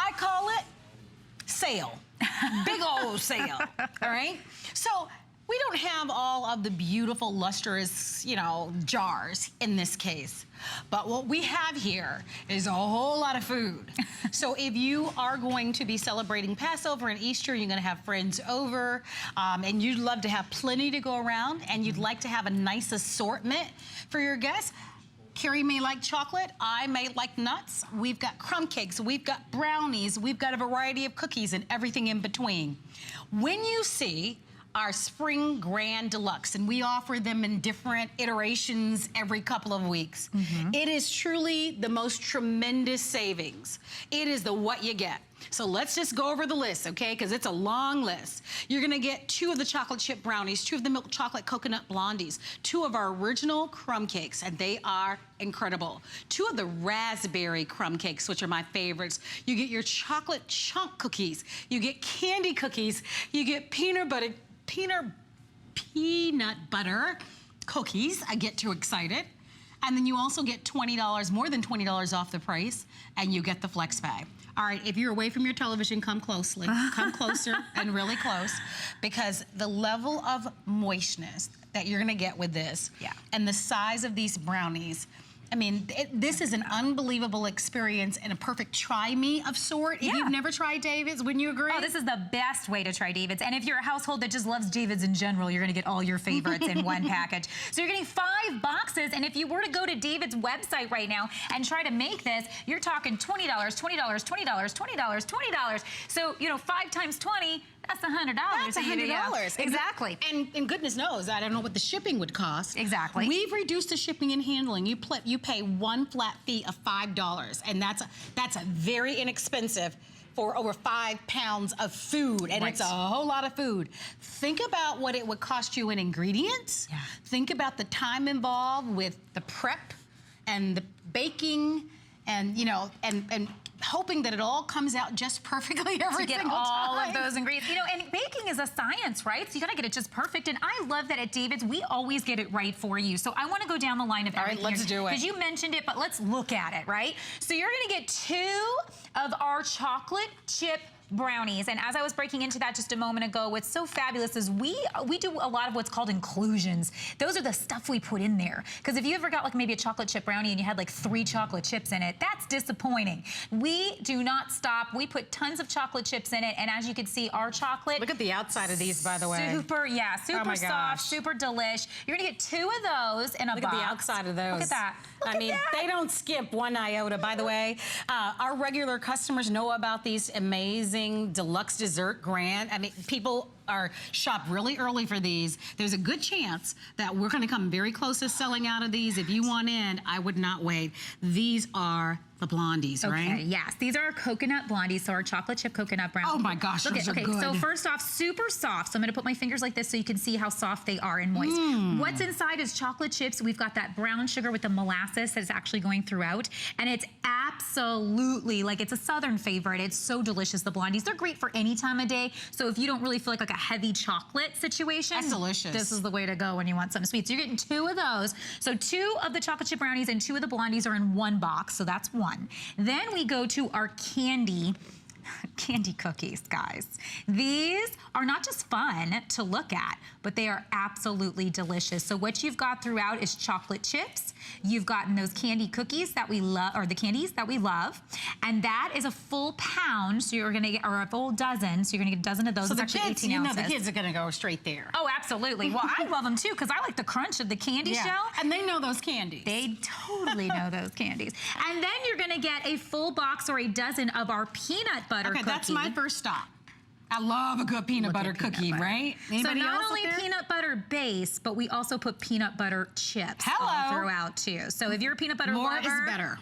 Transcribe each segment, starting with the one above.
I call it sale. Big old sale, all right? So we don't have all of the beautiful, lustrous, you know, jars in this case. But what we have here is a whole lot of food. So if you are going to be celebrating Passover and Easter, you're gonna have friends over, and you'd love to have plenty to go around, and you'd like to have a nice assortment for your guests, Carrie may like chocolate, I may like nuts. We've got crumb cakes, we've got brownies, we've got a variety of cookies and everything in between. When you see our Spring Grand Deluxe, and we offer them in different iterations every couple of weeks. It is truly the most tremendous savings. It is the what you get. So let's just go over the list, okay? Because it's a long list. You're gonna get 2 of the chocolate chip brownies, 2 of the milk chocolate coconut blondies, 2 of our original crumb cakes, and they are incredible. 2 of the raspberry crumb cakes, which are my favorites. You get your chocolate chunk cookies. You get candy cookies. You get peanut butter cookies. I get too excited. And then you also get $20, more than $20 off the price, and you get the flex pay. All right, if you're away from your television, come closely. Come closer and really close, because the level of moistness that you're gonna get with this, and the size of these brownies, I mean, this is an unbelievable experience and a perfect try me of sort. If you've never tried David's, wouldn't you agree? Oh, this is the best way to try David's. And if you're a household that just loves David's in general, you're gonna get all your favorites in one package. So you're getting 5 boxes, and if you were to go to David's website right now and try to make this, you're talking $20, $20, $20, $20, $20. So, you know, 5 times 20, that's $100. That's $100. Exactly. And goodness knows, I don't know what the shipping would cost. Exactly. We've reduced the shipping and handling. You pay 1 flat fee of $5, and that's a very inexpensive for over 5 pounds of food, and it's a whole lot of food. Think about what it would cost you in ingredients. Think about the time involved with the prep and the baking, and you know, and hoping that it all comes out just perfectly every to get single all time. of those ingredients. You know, and baking is a science, right? So you gotta get it just perfect. And I love that at David's, we always get it right for you. So I wanna go down the line of everything. All right, let's do it. Because you mentioned it, but let's look at it, right? So you're gonna get 2 of our chocolate chip brownies. And as I was breaking into that just a moment ago, what's so fabulous is we do a lot of what's called inclusions. Those are the stuff we put in there. Because if you ever got like maybe a chocolate chip brownie and you had like 3 chocolate chips in it, that's disappointing. We do not stop. We put tons of chocolate chips in it. And as you can see, our chocolate. Look at the outside of these, by the way. Super soft, super delish. You're gonna get 2 of those in a box. Look at the outside of those. Look at that. I mean, they don't skimp 1 iota, by the way. Our regular customers know about these amazing deluxe dessert grand. I mean, people shop really early for these. There's a good chance that we're gonna come very close to selling out of these. If you want in, I would not wait. These are the blondies, right? Okay, yes. These are our coconut blondies, so our chocolate chip coconut brownies. Oh my gosh, those are good. So first off, super soft. So I'm gonna put my fingers like this so you can see how soft they are and moist. What's inside is chocolate chips. We've got that brown sugar with the molasses that's actually going throughout. And it's absolutely, like, it's a southern favorite. It's so delicious, the blondies. They're great for any time of day. So if you don't really feel like a heavy chocolate situation, that's delicious. This is the way to go when you want something sweet. So you're getting 2 of those. So 2 of the chocolate chip brownies and 2 of the blondies are in 1 box. So that's 1. Then we go to our candy cookies, guys. These are not just fun to look at, but they are absolutely delicious. So what you've got throughout is chocolate chips. You've gotten those candy cookies that we love, or the candies that we love. And that is a full pound, so you're gonna get, or a full dozen, so you're gonna get a dozen of those. So it's the actually kids, 18 ounces. You know the kids are gonna go straight there. Oh, absolutely. Well, I love them too, because I like the crunch of the candy shell. And they know those candies. They totally know those candies. And then you're gonna get a full box or a dozen of our peanut butter cookie. That's my first stop. I love a good peanut butter cookie, right? Anybody so not else only peanut butter base, but we also put peanut butter chips all throughout too. So if you're a peanut butter More lover, is better.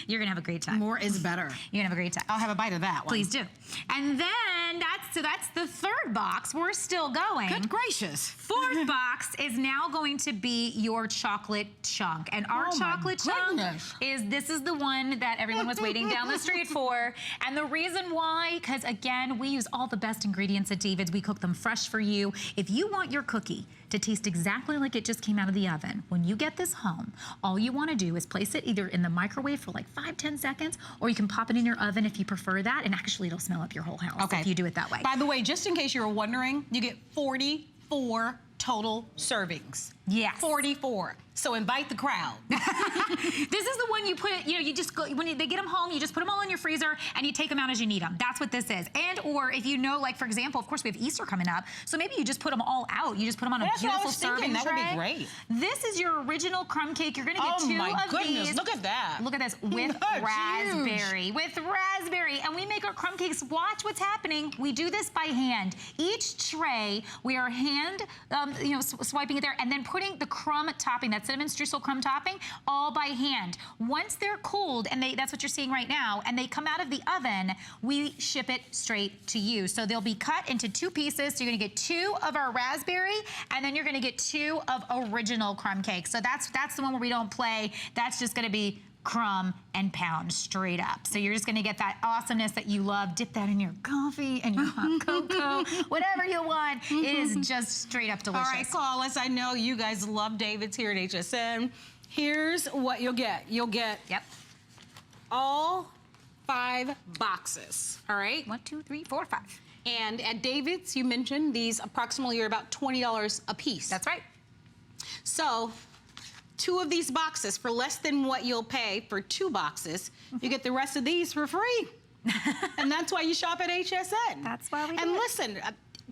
You're gonna have a great time. More is better. You're gonna have a great time. I'll have a bite of that one. Please do. And then that's the 3rd box. We're still going. Good gracious. 4th box is now going to be your chocolate chunk. And our chocolate chunk this is the one that everyone was waiting down the street for. And the reason why, because again, we use all all the best ingredients at David's. We cook them fresh for you. If you want your cookie to taste exactly like it just came out of the oven, when you get this home, all you want to do is place it either in the microwave for like 5-10 seconds, or you can pop it in your oven if you prefer that, and actually it'll smell up your whole house if you do it that way. By the way, just in case you were wondering, you get 44 total servings. Yes. 44. So invite the crowd. This is the one you put, you just go, when they get them home, you just put them all in your freezer and you take them out as you need them. That's what this is. And or if you know, like for example, of course we have Easter coming up, so maybe you just put them all out. You just put them on a beautiful serving tray. That would be great. This is your original crumb cake. You're gonna get two of these. Look at that. Look at this with raspberry. With raspberry. And we make our crumb cakes. Watch what's happening. We do this by hand. Each tray, we are hand, swiping it there and then putting the crumb topping, that cinnamon streusel crumb topping, all by hand. Once they're cooled, and that's what you're seeing right now, and they come out of the oven, we ship it straight to you. So they'll be cut into 2 pieces. So you're gonna get 2 of our raspberry, and then you're gonna get 2 of original crumb cake. So that's the one where we don't play. That's just gonna be crumb and pound straight up. So you're just gonna get that awesomeness that you love. Dip that in your coffee and your hot cocoa, whatever you want. It is just straight up delicious. All right, call us. I know you guys love David's here at HSN. Here's what you'll get. You'll get all 5 boxes, all right? 1, 2, 3, 4, 5. And at David's, you mentioned these approximately are about $20 a piece. That's right. So 2 of these boxes for less than what you'll pay for 2 boxes. You get the rest of these for free. And that's why you shop at HSN. That's why we do And it. listen,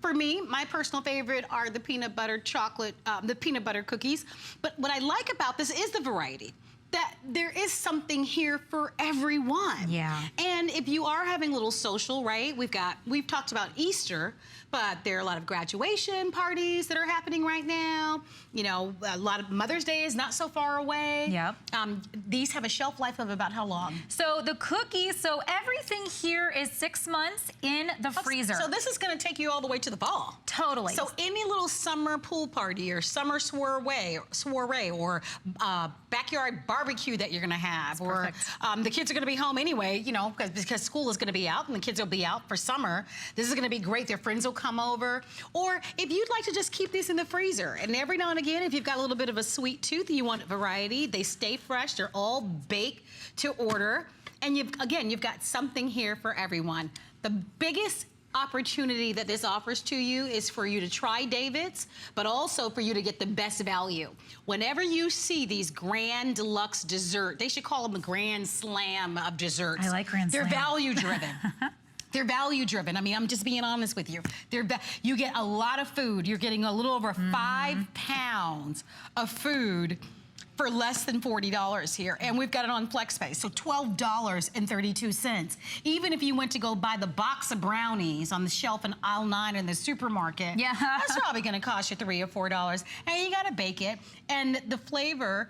for me, my personal favorite are the peanut butter chocolate, the peanut butter cookies. But what I like about this is the variety. That there is something here for everyone. Yeah. And if you are having a little social, right? We've talked about Easter, but there are a lot of graduation parties that are happening right now. A lot of Mother's Day is not so far away. Yep. These have a shelf life of about how long? So the cookies, so everything here is 6 months in the freezer. So this is gonna take you all the way to the fall. Totally. So any little summer pool party or summer soiree or backyard barbecue that you're gonna have, That's or the kids are gonna be home anyway, because school is gonna be out and the kids will be out for summer. This is gonna be great. Their friends will come over. Or if you'd like to just keep these in the freezer, and every now and again, if you've got a little bit of a sweet tooth and you want variety, they stay fresh. They're all baked to order. And you've got something here for everyone. The biggest opportunity that this offers to you is for you to try David's, but also for you to get the best value. Whenever you see these grand deluxe dessert, they should call them a grand slam of desserts. I like grand slam. They're value driven. They're value driven. I mean, I'm just being honest with you. You get a lot of food. You're getting a little over 5 pounds of food for less than $40 here. And we've got it on FlexPay, so $12.32. Even if you went to go buy the box of brownies on the shelf in aisle 9 in the supermarket, that's probably gonna cost you $3 or $4. And you gotta bake it. And the flavor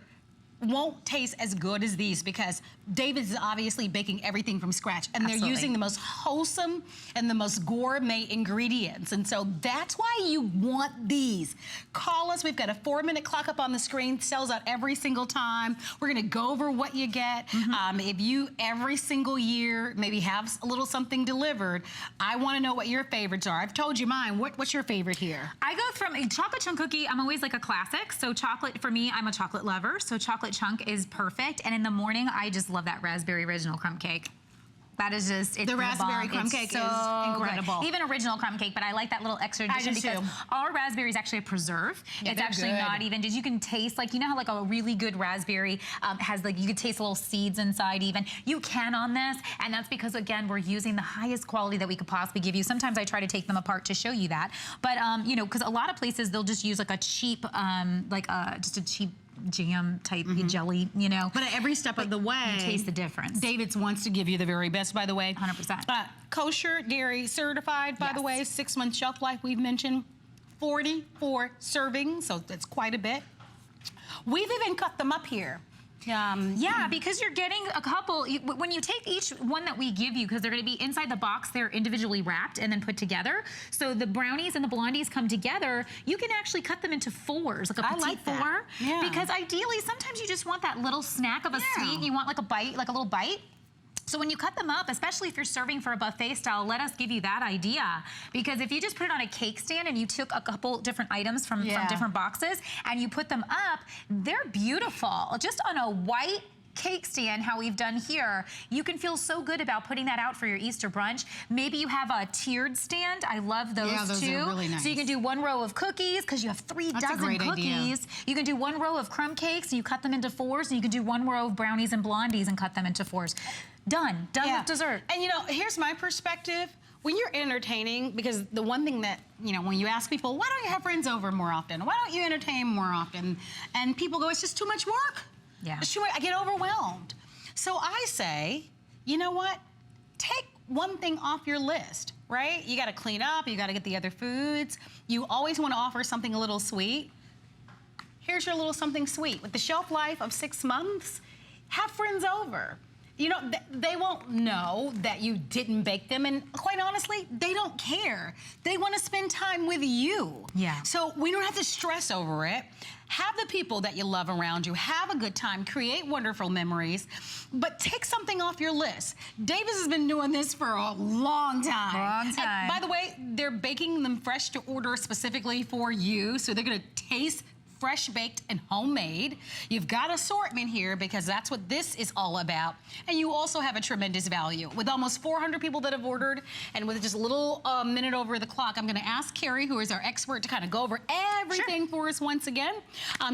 won't taste as good as these because David's is obviously baking everything from scratch, and they're using the most wholesome and the most gourmet ingredients. And so that's why you want these. Call us. We've got a 4-minute clock up on the screen. Sells out every single time. We're gonna go over what you get. If you every single year maybe have a little something delivered, I wanna know what your favorites are. I've told you mine. What's your favorite here? I go from a chocolate chunk cookie. I'm always like a classic. So chocolate, for me, I'm a chocolate lover. So chocolate chunk is perfect. And in the morning, I just love that raspberry original crumb cake. That is just, it's the raspberry crumb cake is incredible. Good. Even original crumb cake, but I like that little extra addition because our raspberry is actually a preserve. Yeah, it's actually not even, you can taste, like, you know how like a really good raspberry has like, you can taste little seeds inside even. You can on this, and that's because, again, we're using the highest quality that we could possibly give you. Sometimes I try to take them apart to show you that. But, because a lot of places, they'll just use like a cheap, just a cheap jam type jelly, But at every step of the way, you taste the difference. David's wants to give you the very best, by the way. 100%. Kosher, dairy certified, by the way, 6-month shelf life we've mentioned, 44 servings, so that's quite a bit. We've even cut them up here. Yeah, because you're getting a couple, when you take each one that we give you, because they're gonna be inside the box, they're individually wrapped and then put together. So the brownies and the blondies come together, you can actually cut them into 4s, like a petite 4. Yeah. Because ideally, sometimes you just want that little snack of a sweet, you want like a bite, like a little bite. So when you cut them up, especially if you're serving for a buffet style, let us give you that idea. Because if you just put it on a cake stand and you took a couple different items from different boxes and you put them up, they're beautiful. Just on a white cake stand, how we've done here, you can feel so good about putting that out for your Easter brunch. Maybe you have a tiered stand. I love those, those too. Are really nice. So you can do 1 row of cookies because you have 3 dozen cookies. Idea. You can do 1 row of crumb cakes and you cut them into 4s, and you can do 1 row of brownies and blondies and cut them into 4s. Done with dessert. And you know, here's my perspective. When you're entertaining, because the one thing that, you know, when you ask people, why don't you have friends over more often? Why don't you entertain more often? And people go, it's just too much work. Yeah. Sure, I get overwhelmed. So I say, you know what? Take one thing off your list, right? You gotta clean up, you gotta get the other foods. You always wanna offer something a little sweet. Here's your little something sweet. With the shelf life of 6 months, have friends over. You know, they won't know that you didn't bake them, and quite honestly, they don't care. They want to spend time with you. Yeah. So we don't have to stress over it. Have the people that you love around you. Have a good time. Create wonderful memories. But take something off your list. Davis has been doing this for a long time. Long time. And by the way, they're baking them fresh to order specifically for you, so they're going to taste fresh baked and homemade. You've got assortment here because that's what this is all about. And you also have a tremendous value. With almost 400 people that have ordered, and with just a little minute over the clock, I'm gonna ask Carrie, who is our expert, to kind of go over everything for us once again,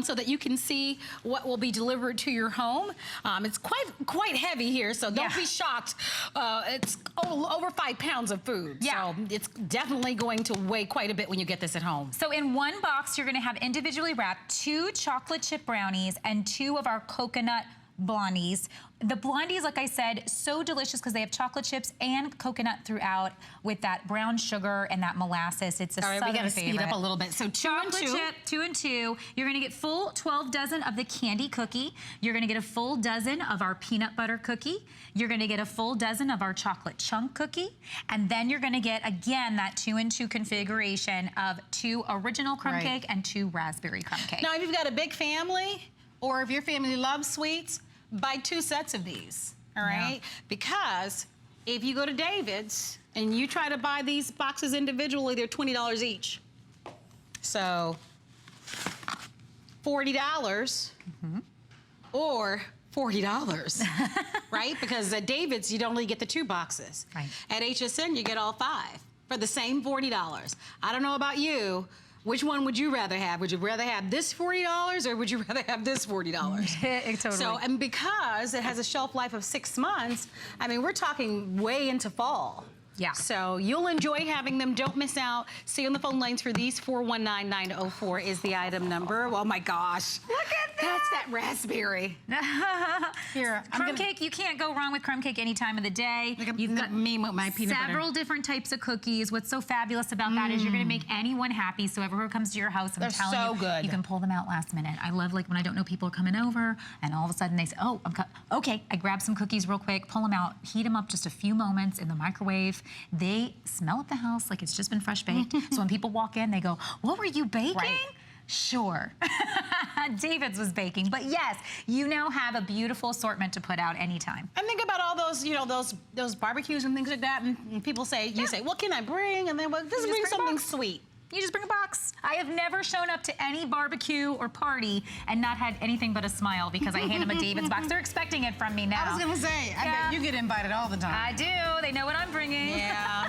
so that you can see what will be delivered to your home. It's quite heavy here, so don't be shocked. It's over 5 pounds of food. So it's definitely going to weigh quite a bit when you get this at home. So in one box, you're gonna have individually wrapped 2 chocolate chip brownies and 2 of our coconut blondies. The blondies, like I said, so delicious because they have chocolate chips and coconut throughout with that brown sugar and that molasses. It's a southern favorite. We gotta speed up a little bit. So 2 and 2. Chocolate chip, 2 and 2. You're gonna get full 12 dozen of the candy cookie. You're gonna get a full dozen of our peanut butter cookie. You're gonna get a full dozen of our chocolate chunk cookie. And then you're gonna get, again, that 2 and 2 configuration of 2 original crumb cake and 2 raspberry crumb cake. Now, if you've got a big family, or if your family loves sweets, buy 2 sets of these, all right? Because if you go to David's and you try to buy these boxes individually, they're $20 each. So $40 or $40, right? Because at David's, you'd only get the 2 boxes. Right. At HSN, you get all 5 for the same $40. I don't know about you. Which one would you rather have? Would you rather have this $40 or would you rather have this $40? Totally. So, and because it has a shelf life of 6 months, I mean, we're talking way into fall. Yeah. So you'll enjoy having them. Don't miss out. Stay on the phone lines for these. 419904 is the item number. Oh my gosh. Look at that. That's that raspberry. Here, crumb cake, you can't go wrong with crumb cake any time of the day. You've got me with my peanut butter. Several different types of cookies. What's so fabulous about that is you're gonna make anyone happy. So whoever comes to your house, I'm telling you, good. You can pull them out last minute. I love like when I don't know people are coming over and all of a sudden they say, oh, okay, I grab some cookies real quick, pull them out, heat them up just a few moments in the microwave. They smell at the house like it's just been fresh baked. So when people walk in, they go, what were you baking? Right. Sure. David's was baking. But yes, you now have a beautiful assortment to put out anytime. And think about all those, you know, those barbecues and things like that. And people say, you say, what can I bring? And then, well, just bring something sweet. You just bring a box. I have never shown up to any barbecue or party and not had anything but a smile because I hand them a David's box. They're expecting it from me now. I was gonna say, I bet you get invited all the time. I do. They know what I'm bringing. Yeah.